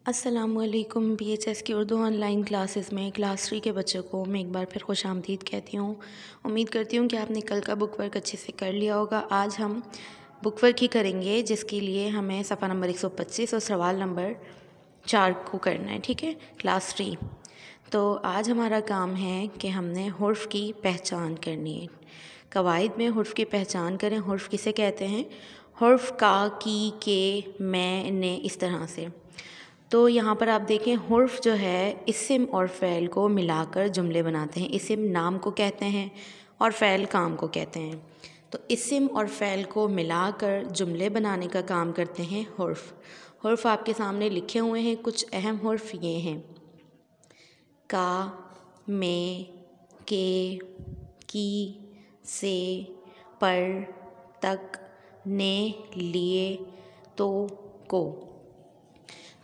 अस्सलामुअलैकुम। BHS की Urdu online classes में क्लास 3 के बच्चों को मैं एक बार फिर खुशामदीद कहती हूँ। उम्मीद करती हूँ कि आपने कल का बुक वर्क अच्छे से कर लिया होगा। आज हम बुक वर्क ही करेंगे, जिसके लिए हमें सफ़ा नंबर 125 और सवाल नंबर 4 को करना है। ठीक है, क्लास 3। तो आज हमारा काम है कि हमने हुर्फ़ की पहचान करनी है। कवायद में हुर्फ़ की पहचान करें। हुर्फ़ किसे कहते हैं? हुर्फ़ का, की, के, मैं, ने, इस तरह से। तो यहाँ पर आप देखें, हुर्फ़ जो है इस्म और फ़ेल को मिलाकर जुमले बनाते हैं। इस्म नाम को कहते हैं और फ़ेल काम को कहते हैं। तो इस्म और फ़ेल को मिलाकर जुमले बनाने का काम करते हैं हुर्फ़। हुर्फ़ आपके सामने लिखे हुए हैं। कुछ अहम हुर्फ़ ये हैं: का, में, के, की, से, पर, तक, ने, लिए, तो, को।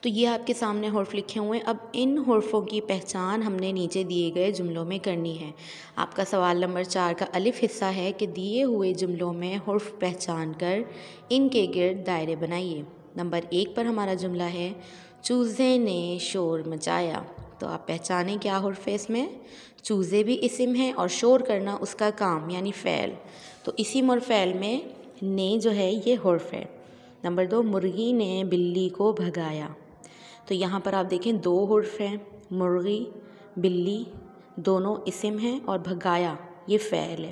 तो ये आपके सामने हुर्फ़ लिखे हुए हैं। अब इन हुर्फ़ों की पहचान हमने नीचे दिए गए जुमलों में करनी है। आपका सवाल नंबर 4 का अलिफ हिस्सा है कि दिए हुए जुमलों में हुर्फ़ पहचान कर इनके गिर्द दायरे बनाइए। नंबर 1 पर हमारा जुमला है, चूज़े ने शोर मचाया। तो आप पहचानें क्या हुर्फ़ है इसमें। चूज़े भी इस्म है और शोर करना उसका काम यानी फ़ेल। तो इस्म और फ़ेल में ने जो है ये हुर्फ़ है। नंबर 2, मुर्गी ने बिल्ली को भगाया। तो यहाँ पर आप देखें 2 हुर्फ़ हैं। मुर्गी, बिल्ली दोनों इस्म हैं और भगाया ये फ़ेल है।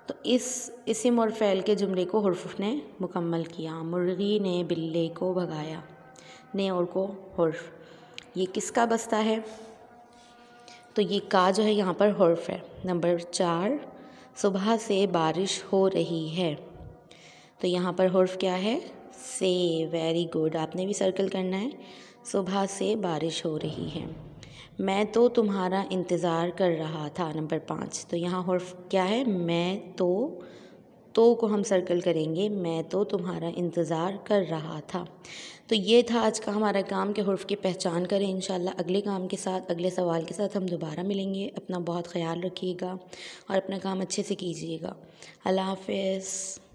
तो इस इस्म और फ़ेल के जुमले को हुर्फ़ ने मुकम्मल किया। मुर्गी ने बिल्ली को भगाया। ने और को हुर्फ़। ये किसका बस्ता है? तो ये का जो है यहाँ पर हुर्फ़ है। नंबर 4, सुबह से बारिश हो रही है। तो यहाँ पर हुर्फ़ क्या है? से। वेरी गुड, आपने भी सर्कल करना है। सुबह से बारिश हो रही है। मैं तो तुम्हारा इंतज़ार कर रहा था। नंबर 5। तो यहाँ हुर्फ़ क्या है? मैं तो को हम सर्कल करेंगे। मैं तो तुम्हारा इंतज़ार कर रहा था। तो ये था आज का हमारा काम कि हुर्फ़ की पहचान करें। इंशाल्लाह अगले काम के साथ, अगले सवाल के साथ हम दोबारा मिलेंगे। अपना बहुत ख्याल रखिएगा और अपना काम अच्छे से कीजिएगा। अल्लाह हाफ़िज़।